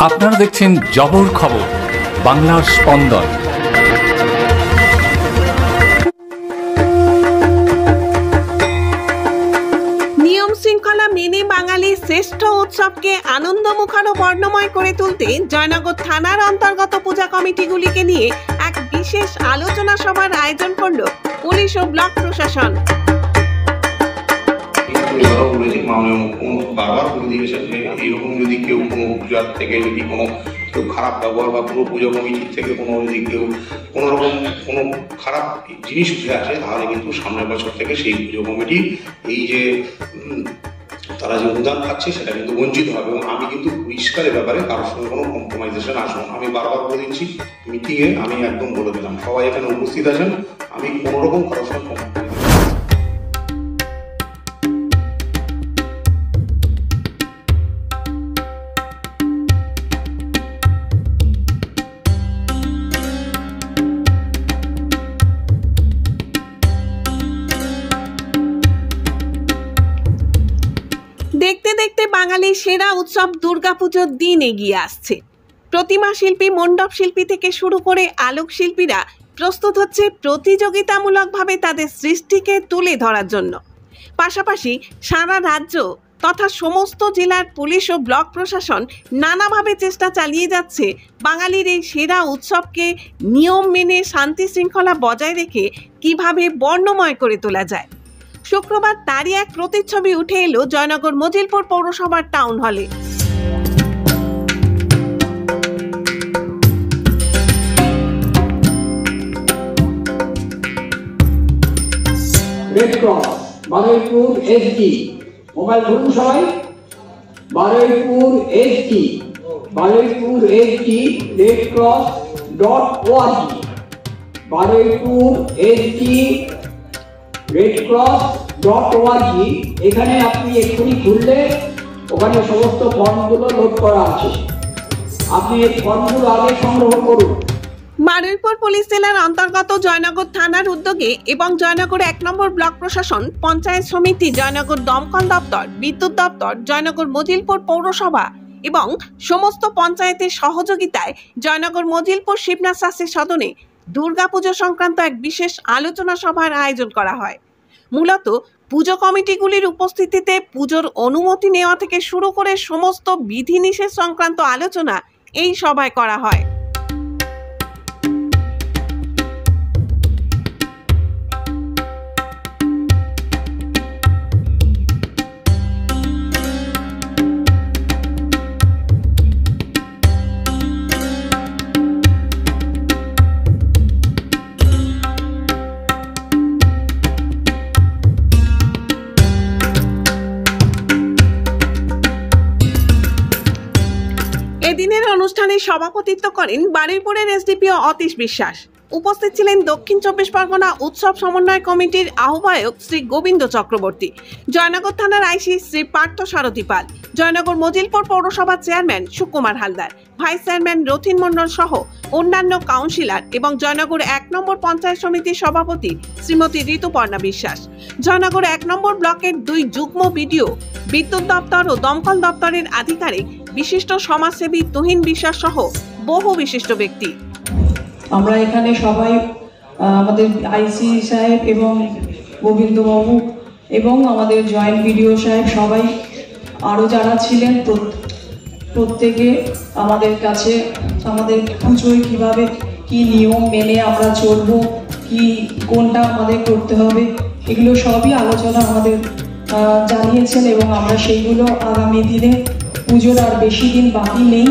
আপনারা দেখছেন জবর খবর, বাংলার স্পন্দন। নিয়ম শৃঙ্খলা মেনে বাঙালির শ্রেষ্ঠ উৎসবকে আনন্দমুখর ও বর্ণময় করে তুলতে জয়নগর থানার অন্তর্গত পূজা কমিটিগুলিকে নিয়ে এক বিশেষ আলোচনা সভার আয়োজন করল পুলিশ ও ব্লক প্রশাসন। বারবার বলে দিয়েছেন যে এইরকম যদি কেউ কোনো পূজার থেকে যদি কোনো কেউ খারাপ ব্যবহার বা পুরো পুজো কমিটির থেকে কোনো যদি কেউ কোনো রকম কোনো খারাপ জিনিস উঠে আসে, তাহলে কিন্তু সামনের বছর থেকে সেই পুজো কমিটি এই যে তারা যে অনুদান পাচ্ছে সেটা কিন্তু বঞ্চিত হবে। এবং আমি কিন্তু পরিষ্কার ব্যাপারে কারোর সঙ্গে কোনো কম্প্রোমাইজেশন আসবো না। আমি বারবার বলে দিচ্ছি, মিটিংয়ে আমি একদম বলে দিলাম, সবাই এখানে উপস্থিত আছেন, আমি কোনো রকম কারোর সঙ্গে দেখতে দেখতে বাঙালির সেরা উৎসব দুর্গাপুজোর দিন এগিয়ে আসছে। প্রতিমা শিল্পী, মণ্ডপ শিল্পী থেকে শুরু করে আলোক শিল্পীরা প্রস্তুত হচ্ছে প্রতিযোগিতামূলকভাবে তাদের সৃষ্টিকে তুলে ধরার জন্য। পাশাপাশি সারা রাজ্য তথা সমস্ত জেলার পুলিশ ও ব্লক প্রশাসন নানাভাবে চেষ্টা চালিয়ে যাচ্ছে বাঙালির এই সেরা উৎসবকে নিয়ম মেনে শান্তি শৃঙ্খলা বজায় রেখে কিভাবে বর্ণময় করে তোলা যায়। শুক্রবার তারই এক প্রতিচ্ছবি উঠে এলো জয়নগর মজিলপুর পৌরসভার টাউন হলে। Red cross Baruipur SD, mobile ধরুন সবাই, Baruipur SD, Baruipur SD red cross .org, Baruipur SD red cross .org। এখানে আপনি এক্ষুনি খুললে ওখানে সমস্ত ফর্মগুলো লোড করা আছে, আপনি এই ফর্মগুলো আগে সংগ্রহ করুন। বারুইপুর পুলিশ জেলার অন্তর্গত জয়নগর থানার উদ্যোগে এবং জয়নগর 1 নম্বর ব্লক প্রশাসন, পঞ্চায়েত সমিতি, জয়নগর দমকল দপ্তর, বিদ্যুৎ দপ্তর, জয়নগর মজিলপুর পৌরসভা এবং সমস্ত পঞ্চায়েতের সহযোগিতায় জয়নগর মজিলপুর শিবনাথ শাস্ত্রী সদনে দুর্গাপুজো সংক্রান্ত এক বিশেষ আলোচনা সভার আয়োজন করা হয়। মূলত পুজো কমিটিগুলির উপস্থিতিতে পুজোর অনুমতি নেওয়া থেকে শুরু করে সমস্ত বিধিনিষেধ সংক্রান্ত আলোচনা এই সভায় করা হয়। এদিনের অনুষ্ঠানে সভাপতিত্ব করেন বারুইপুরের এসডিপিও অতীশ বিশ্বাস। উপস্থিত ছিলেন দক্ষিণ 24 পরগনা উৎসব সমন্বয় কমিটির আহ্বায়ক শ্রী গোবিন্দ চক্রবর্তী, জয়নগর থানার আইসি শ্রী পার্থ সারথী পাল, জয়নগর মজিলপুর পৌরসভার chairman Sukumar Haldar, vice chairman Rathin Mondal সহ অন্যান্য কাউন্সিলর এবং জয়নগর 1 নম্বর পঞ্চায়েত সমিতির সভাপতি শ্রীমতী ঋতুপর্ণা বিশ্বাস, জয়নগর 1 নম্বর ব্লকের 2 যুগ্ম বিডিও, বিদ্যুৎ দপ্তর ও দমকল দপ্তরের আধিকারিক, বিশিষ্ট সমাজসেবী তুহিন বিশ্বাস সহ বহু বিশিষ্ট ব্যক্তি। আমরা এখানে সবাই আমাদের আইসি সাহেব এবং গোবিন্দবাবু এবং আমাদের জয়েন্ট বিডিও সাহেব সবাই আরও যারা ছিলেন প্রত্যেকে আমাদের কাছে আমাদের পুজোয় কীভাবে কি নিয়ম মেনে আমরা চলবো, কি কোনটা আমাদের করতে হবে, এগুলো সবই আলোচনা আমাদের জানিয়েছেন এবং আমরা সেইগুলো আগামী দিনে, পুজোর আর বেশি দিন বাকি নেই,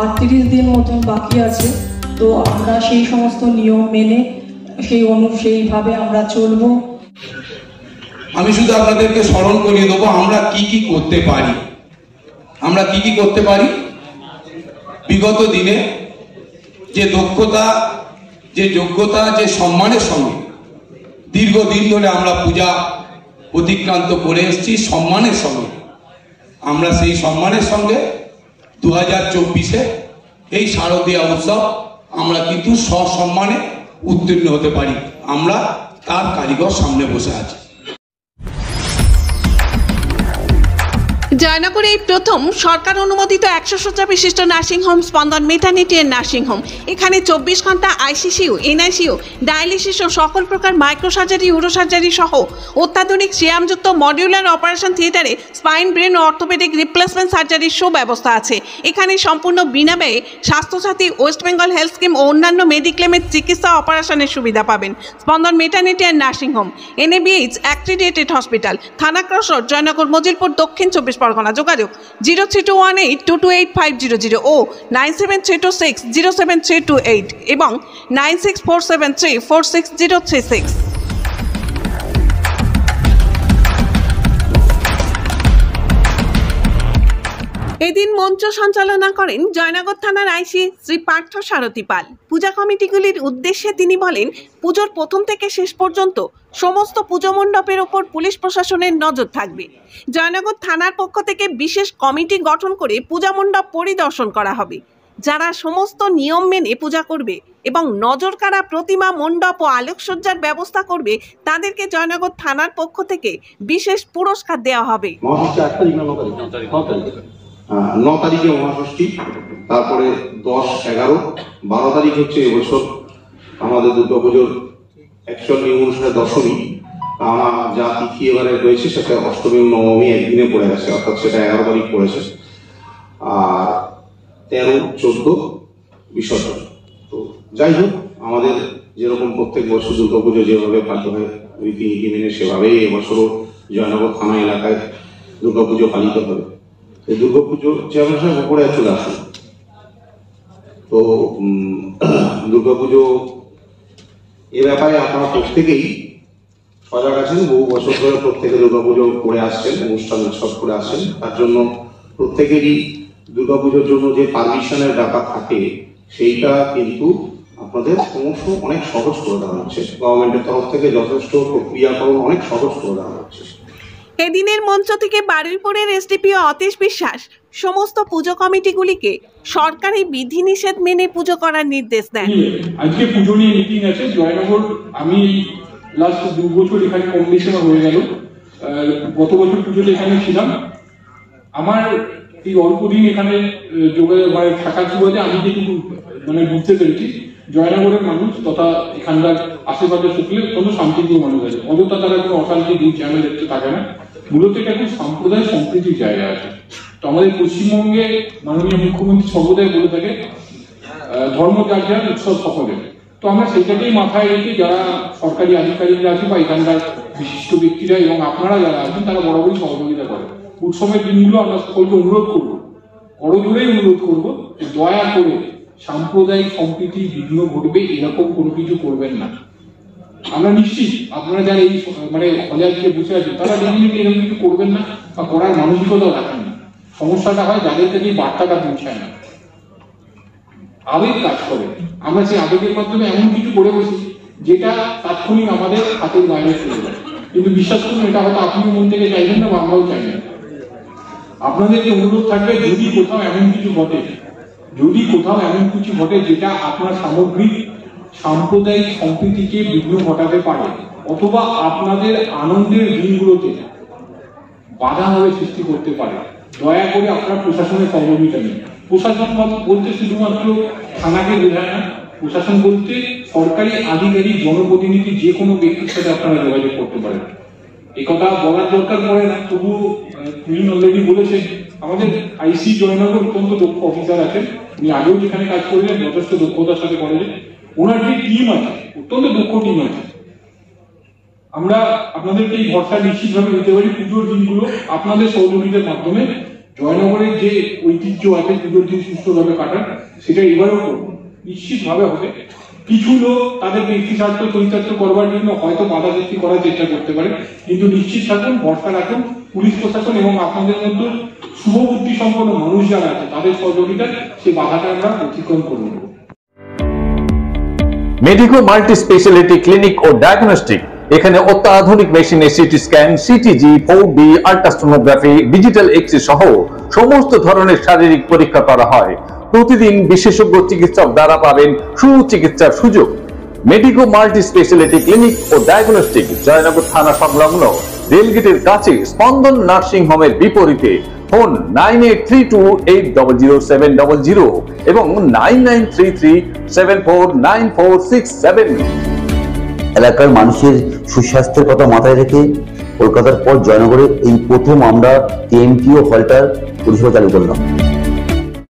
38 দিন মতন বাকি আছে, তো আমরা সেই সমস্ত নিয়ম মেনে সেইভাবে আমরা চলবো। আমি শুধু আপনাদেরকে স্মরণ করিয়ে দেবো আমরা কি কি করতে পারি। আমরা কি কি করতে পারি বিগত দিনে যে দক্ষতা, যে যোগ্যতা, যে সম্মানের সঙ্গে দীর্ঘদিন ধরে আমরা পূজা অতিক্রান্ত করে এসেছি, সম্মানের সঙ্গে আমরা সেই সম্মানের সঙ্গে 2024-এ এই শারদীয়া উৎসব আমরা কিন্তু সসম্মানে উত্তীর্ণ হতে পারি। আমরা তার কারিগর সামনে বসে আছি। জয়নগরে এই প্রথম সরকার অনুমোদিত 100 শয্যা বিশিষ্ট নার্সিংহোম স্পন্দন মেটার্নিটি এন্ড নার্সিংহোম। এখানে 24 ঘন্টা আইসিসিউ, এনআইসিউ, ডায়ালিসিস ও সকল প্রকার মাইক্রোসার্জারি, ইউরোসার্জারি সহ অত্যাধুনিক সিয়ামযুক্ত মডিউলার অপারেশন থিয়েটারে স্পাইন, ব্রেন ও অর্থোপেডিক রিপ্লেসমেন্ট সার্জারির সুব্যবস্থা আছে। এখানে সম্পূর্ণ বিনা ব্যয়ে Swasthyasathi, West Bengal health scheme ও অন্যান্য মেডিক্লেমের চিকিৎসা অপারেশনের সুবিধা পাবেন। Spandan maternity and nursing home, NABH accredited hospital, Thana cross road, Joynagar, Majilpur, Dakshin 24 Pargana. যোগাযোগ 0321822850 ও 9732607328 এবং 9647346036। এদিন মঞ্চ সঞ্চালনা করেন জয়নগর থানার আইসি শ্রী পার্থ সারথী পাল। পূজা কমিটিগুলির উদ্দেশ্যে তিনি বলেন, পুজোর প্রথম থেকে শেষ পর্যন্ত সমস্ত পুজো মণ্ডপের ওপর পুলিশ প্রশাসনের নজর থাকবে। জয়নগর থানার পক্ষ থেকে বিশেষ কমিটি গঠন করে পূজা মণ্ডপ পরিদর্শন করা হবে। যারা সমস্ত নিয়ম মেনে পূজা করবে এবং নজরকাড়া প্রতিমা, মণ্ডপ ও আলোকসজ্জার ব্যবস্থা করবে তাদেরকে জয়নগর থানার পক্ষ থেকে বিশেষ পুরস্কার দেওয়া হবে। 9 তারিখে মহাষষ্ঠী, তারপরে 10, 11, 12 তারিখ হচ্ছে এবছর আমাদের দুর্গাপুজোর অ্যাকচুয়ালি অনুসারে দশমী। আমার যা তিথি এবারে রয়েছে সেটা অষ্টমী, নবমী একদিনে পড়ে গেছে, অর্থাৎ সেটা 11 তারিখ পড়েছে। আর 13, 14 বিসর্জন। তো যাই হোক, আমাদের যেরকম প্রত্যেক বছর দুর্গাপুজো যেভাবে পালিত হয় রীতিনীতি মেনে, সেভাবেই এবছরও জয়নগর থানা এলাকায় দুর্গাপুজো পালিত হবে। দুর্গাপুজো চেয়ারম্যান সাহেব উপরে চলে আসুন। তো দুর্গাপুজো এ ব্যাপারে আপনারা প্রত্যেকেই সজাগ আছেন। বহু বছর ধরে প্রত্যেকে দুর্গাপুজো করে আসছেন, অনুষ্ঠান উৎসব করে আসছেন। তার জন্য প্রত্যেকেরই দুর্গাপুজোর জন্য যে পারমিশনের ব্যাপার থাকে সেইটা কিন্তু আপনাদের ক্রমশ অনেক সহজ করে দেওয়া হচ্ছে। গভর্নমেন্টের তরফ থেকে যথেষ্ট প্রক্রিয়াকরণ অনেক সহজ করে দেওয়া হচ্ছে। এদিনের মঞ্চ থেকে বারুইপুরের এসডিপিও অতীশ বিশ্বাস সমস্ত পুজো কমিটিগুলিকে সরকারি বিধিনিষেধ মেনে পুজো করার নির্দেশ দেন। আজকে পুজো নিয়ে মিটিং আছে জয়নগর। আমি লাস্ট 2 বছর এখানে কম বেশি হয়ে গেল, গত বছর পুজোতে এখানে ছিলাম। আমার এই অল্প দিন এখানে যোগাযোগ থাকার সুবাদে আমি যেটুকু বুঝতে পেরেছি, জয়নগরের মানুষ তথা এখানকার আশেপাশে থাকলে অত্যন্ত শান্তিপ্রিয় মানুষ আছে। অযথা তারা কোনো অশান্তি, দুই ঝামেলা দেখতে থাকে না। মূলত এটা খুব সাম্প্রদায়িক সম্প্রীতির জায়গা আছে। তো আমাদের পশ্চিমবঙ্গে মাননীয় মুখ্যমন্ত্রী সর্বদাই বলে থাকে ধর্ম যার যার, উৎসব সকলের। তো আমরা সেটাকেই মাথায় রেখে যারা সরকারি আধিকারিকরা আছে বা এখানকার বিশিষ্ট ব্যক্তিরা এবং আপনারা যারা আছেন তারা বরাবরই সহযোগিতা করে। উৎসবের দিনগুলো আমরা সকলকে অনুরোধ করবো, করজোরেই অনুরোধ করবো, দয়া করে সাম্প্রদায়িক সম্প্রীতি বিঘ্ন ঘটবে এরকম কোনো কিছু করবেন না। আমরা নিশ্চিত আপনারা যারা এই হজার দিয়ে বসে আছেন তারা ডেফিনেটলি এরকম কিছু করবেন না বা করার মানসিকতাও রাখেন না। সমস্যাটা হয় যাদের থেকে এই বার্তাটা পৌঁছায় না, আবেগ কাজ করে। আমরা সেই আবেগের মাধ্যমে এমন কিছু করে বসি যেটা তাৎক্ষণিক আমাদের হাতের বাইরে চলে যায়। কিন্তু বিশ্বাস করুন, এটা হয়তো আপনিও মন থেকে চাইবেন না বা আমরাও চাই না। আপনাদেরকে অনুরোধ থাকবে, যদি কোথাও এমন কিছু ঘটে যেটা আপনার সামগ্রিক সাম্প্রদায়িক সম্প্রীতিকে বিঘ্ন ঘটাতে পারে অথবা আপনাদের আনন্দের দিনগুলোতে বাধা হয়ে সৃষ্টি করতে পারে, দয়া করে আপনারা প্রশাসনের সহযোগিতা নিন। প্রশাসন বলতে শুধুমাত্র থানাকে বোঝায় না, প্রশাসন বলতে সরকারি আধিকারিক, জনপ্রতিনিধি, যে কোনো ব্যক্তির সাথে আপনারা যোগাযোগ করতে পারেন। একথা বলার দরকার পড়ে না, তবু তিনি অলরেডি বলেছেন। আমাদের আইসি জয়নগর অত্যন্ত দক্ষ অফিসার আছেন, উনি আগেও যেখানে কাজ করলেন যথেষ্ট দক্ষতার সাথে করেন। ওনার যে টিম আছে, অত্যন্ত দক্ষ টিম আছে। আমরা আপনাদেরকে এই ভরসা নিশ্চিতভাবে দিতে পারি, পুজোর দিনগুলো আপনাদের সহযোগিতার মাধ্যমে জয়নগরের যে ঐতিহ্য আছে পুজোর দিন সুস্থভাবে কাটার, সেটা এবারও করবো, নিশ্চিতভাবে হবে। কিছু লোক তাদের ব্যক্তি স্বার্থ চরিতার্থ করবার জন্য হয়তো বাধা সৃষ্টি করার চেষ্টা করতে পারে, কিন্তু নিশ্চিত থাকুন, ভরসা রাখুন, পুলিশ প্রশাসন এবং আপনাদের মধ্যে শুভবুদ্ধি সম্পন্ন মানুষ যারা আছে তাদের সহযোগিতায় সেই বাধাটা আমরা অতিক্রম করব। মেডিকো মাল্টি স্পেশালিটি ক্লিনিক ও ডায়াগনস্টিক, এখানে অত্যাধুনিক মেশিনে CT scan, CTG, 4D ultrasonography, digital X-ray সহ সমস্ত ধরনের শারীরিক পরীক্ষা করা হয়। প্রতিদিন বিশেষজ্ঞ চিকিৎসক দ্বারা পাবেন সুচিকিৎসার সুযোগ। মেডিকো মাল্টি স্পেশালিটি ক্লিনিক ও ডায়াগনস্টিক, জয়নগর থানা সংলগ্ন রেলগেটের কাছে স্পন্দন নার্সিং হোমের বিপরীতে ফোন 9832800700 এবং 9933749467। এলাকার মানুষের সুস্বাস্থ্যের কথা মাথায় রেখে কলকাতার পর জয়নগরে এই প্রথম আমরা টিএমটিও হলটার পরিষেবা চালু করলাম।